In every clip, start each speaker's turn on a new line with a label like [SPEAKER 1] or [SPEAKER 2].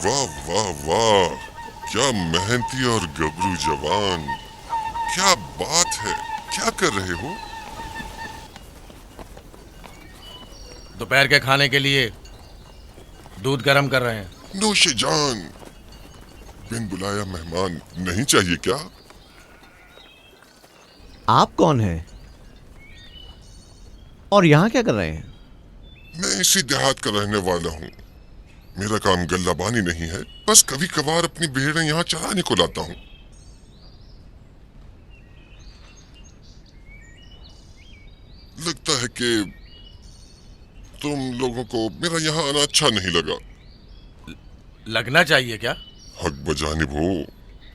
[SPEAKER 1] واہ واہ واہ، کیا محنتی اور گبرو جوان، کیا بات ہے، کیا کر رہے ہو؟
[SPEAKER 2] دوپہر کے کھانے کے لیے دودھ گرم کر رہے ہیں۔
[SPEAKER 1] نوش جان، بن بلایا مہمان نہیں چاہیے کیا؟
[SPEAKER 3] آپ کون ہیں اور یہاں کیا کر رہے ہیں؟
[SPEAKER 1] میں اسی دیہات کا رہنے والا ہوں، میرا کام گلہ بانی نہیں ہے، بس کبھی کبھار اپنی بھیڑیں یہاں چرانے کو لاتا ہوں۔ لگتا ہے کہ تم لوگوں کو میرا یہاں آنا اچھا نہیں لگا۔
[SPEAKER 2] لگنا چاہیے کیا؟
[SPEAKER 1] حق بجانب ہو،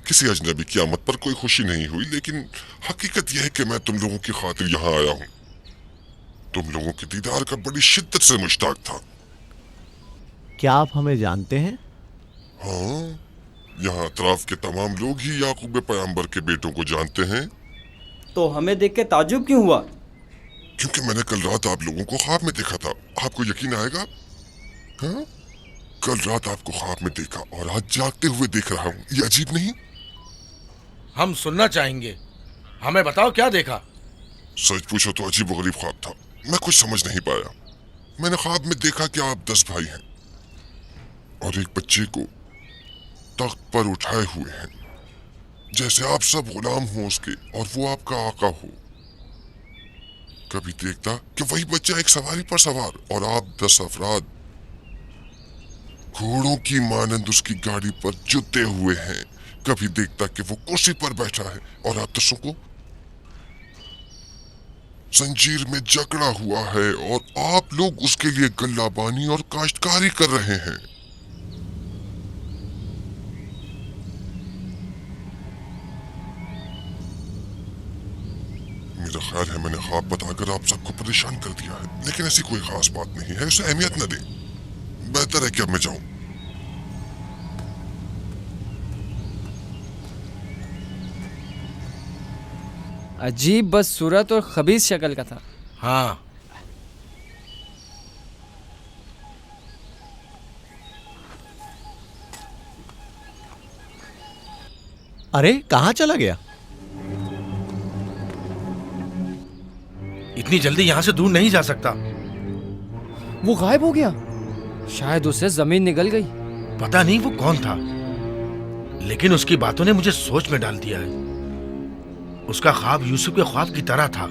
[SPEAKER 1] کسی اجنبی کی آمد پر کوئی خوشی نہیں ہوئی، لیکن حقیقت یہ ہے کہ میں تم لوگوں کی خاطر یہاں آیا ہوں۔ تم لوگوں کے دیدار کا بڑی شدت سے مشتاق تھا۔
[SPEAKER 3] کیا آپ ہمیں جانتے ہیں؟
[SPEAKER 1] ہاں، یہاں اطراف کے تمام لوگ ہی یعقوب پیغمبر کے بیٹوں کو جانتے ہیں،
[SPEAKER 4] تو ہمیں دیکھ کے تعجب کیوں ہوا؟
[SPEAKER 1] کیونکہ میں نے کل رات آپ لوگوں کو خواب میں دیکھا تھا۔ آپ کو یقین آئے گا؟ ہاں، کل رات آپ کو خواب میں دیکھا اور آج جاگتے ہوئے دیکھ رہا ہوں، یہ عجیب نہیں؟
[SPEAKER 2] ہم سننا چاہیں گے، ہمیں بتاؤ کیا دیکھا؟
[SPEAKER 1] سچ پوچھو تو عجیب و غریب خواب تھا، میں کچھ سمجھ نہیں پایا۔ میں نے خواب میں دیکھا کہ آپ 10 بھائی ہیں اور ایک بچے کو تخت پر اٹھائے ہوئے ہیں، جیسے آپ سب غلام ہوں اس کے اور وہ آپ کا آقا ہو۔ کبھی دیکھتا کہ وہی بچہ ایک سواری پر سوار اور آپ 10 افراد گھوڑوں کی مانند اس کی گاڑی پر جتے ہوئے ہیں۔ کبھی دیکھتا کہ وہ کرسی پر بیٹھا ہے اور آپ 10 کو زنجیر میں جکڑا ہوا ہے اور آپ لوگ اس کے لیے گلہ بانی اور کاشتکاری کر رہے ہیں۔ میرا خیال ہے میں نے خواب بتا کر آپ سب کو پریشان کر دیا ہے، لیکن ایسی کوئی خاص بات نہیں ہے، اسے اہمیت نہ دیں۔ بہتر ہے کہ اب میں جاؤں۔
[SPEAKER 4] عجیب بد صورت اور خبیث شکل کا تھا۔
[SPEAKER 2] ہاں،
[SPEAKER 3] ارے کہاں چلا گیا؟
[SPEAKER 2] اتنی جلدی یہاں سے دور نہیں جا سکتا۔
[SPEAKER 4] وہ غائب ہو گیا، شاید اسے زمین نگل گئی۔
[SPEAKER 2] پتہ نہیں وہ کون تھا، لیکن اس کی باتوں نے مجھے سوچ میں ڈال دیا ہے۔ اس کا خواب یوسف کے خواب کی طرح تھا۔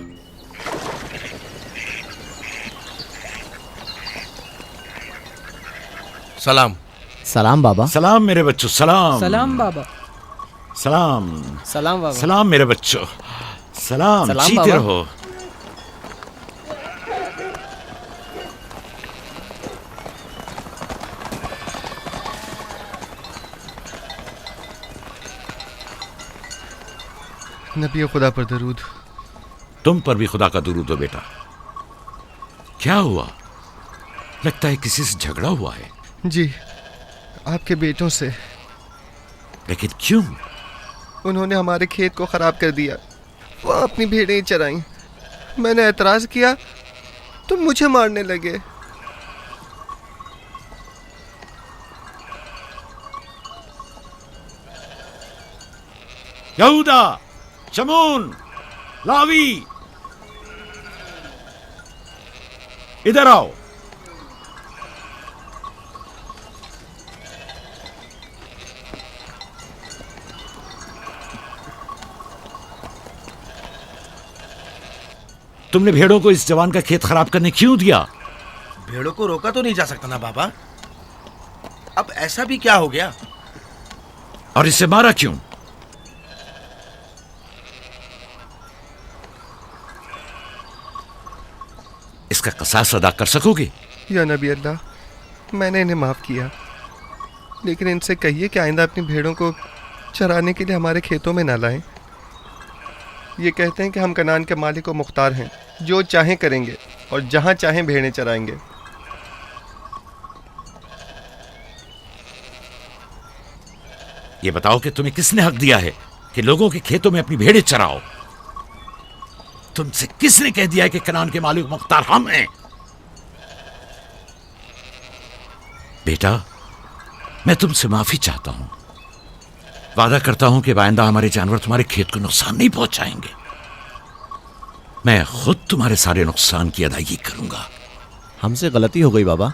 [SPEAKER 2] سلام۔
[SPEAKER 3] سلام بابا۔
[SPEAKER 5] سلام میرے بچوں، سلام
[SPEAKER 4] سلام بابا۔
[SPEAKER 5] سلام
[SPEAKER 4] سلام بابا۔
[SPEAKER 5] سلام میرے بچوں، سلام،
[SPEAKER 4] سلام
[SPEAKER 5] جیتے
[SPEAKER 4] بابا۔
[SPEAKER 5] رہو۔
[SPEAKER 6] نبی خدا پر درود۔
[SPEAKER 5] تم پر بھی خدا کا درود ہو بیٹا۔ کیا ہوا؟ لگتا ہے کسی سے جھگڑا ہوا ہے۔
[SPEAKER 6] جی، آپ کے بیٹوں سے۔
[SPEAKER 5] لیکن کیوں؟
[SPEAKER 6] انہوں نے ہمارے کھیت کو خراب کر دیا، وہ اپنی بھیڑیں چرائیں۔ میں نے اعتراض کیا تو مجھے مارنے لگے۔
[SPEAKER 5] یہودا، شمون، لاوی، ادھر آؤ۔ تم نے بھیڑوں کو اس جوان کا کھیت خراب کرنے کیوں دیا؟
[SPEAKER 2] بھیڑوں کو روکا تو نہیں جا سکتا نا بابا، اب ایسا بھی کیا ہو گیا؟
[SPEAKER 5] اور اسے مارا کیوں؟ اس کا قصاص ادا کر سکو گے؟
[SPEAKER 6] یا نبی اللہ، میں نے انہیں معاف کیا، لیکن ان سے کہیے کہ آئندہ اپنی بھیڑوں کو چرانے کے لیے ہمارے کھیتوں میں نہ لائیں۔ یہ کہتے ہیں کہ ہم کنعان کے مالک و مختار ہیں، جو چاہیں کریں گے اور جہاں چاہیں بھیڑیں چرائیں گے۔
[SPEAKER 5] یہ بتاؤ کہ تمہیں کس نے حق دیا ہے کہ لوگوں کے کھیتوں میں اپنی بھیڑیں چراؤ؟ تم سے کس نے کہہ دیا ہے کہ کنعان کے مالک مختار ہم ہیں؟ بیٹا، میں تم سے معافی چاہتا ہوں. وعدہ کرتا ہوں کہ آئندہ ہمارے جانور تمہارے کھیت کو نقصان نہیں پہنچائیں گے. میں خود تمہارے سارے نقصان کی ادائیگی کروں گا.
[SPEAKER 3] ہم سے غلطی ہو گئی بابا،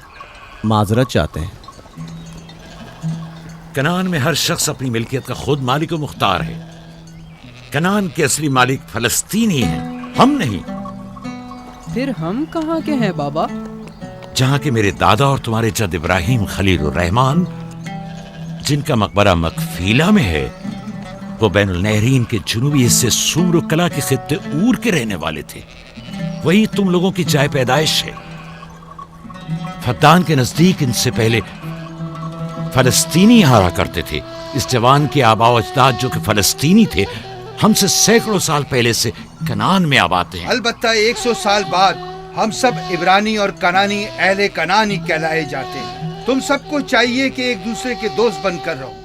[SPEAKER 3] معذرت چاہتے ہیں.
[SPEAKER 5] کنعان میں ہر شخص اپنی ملکیت کا خود مالک و مختار ہے. کنعان کے اصلی مالک فلسطینی ہیں، ہم نہیں.
[SPEAKER 4] پھر ہم کہاں کے ہیں بابا؟
[SPEAKER 5] جہاں کے میرے دادا اور تمہارے جد ابراہیم خلیل الرحمان، جن کا مقبرہ مکفیلہ میں ہے، وہ بین النہرین کے جنوبی حصے سومر و کلا کے خطے اور کے رہنے والے تھے. وہی تم لوگوں کی جائے پیدائش ہے. فدان کے نزدیک ان سے پہلے فلسطینی یہاں رہا کرتے تھے. اس جوان کے آباء و اجداد جو کہ فلسطینی تھے، ہم سے سینکڑوں سال پہلے سے کنعان میں آباد ہیں.
[SPEAKER 7] البتہ 100 سال بعد ہم سب عبرانی اور کنانی اہل کنعانی کہلائے جاتے ہیں. تم سب کو چاہیے کہ ایک دوسرے کے دوست بن کر رہو.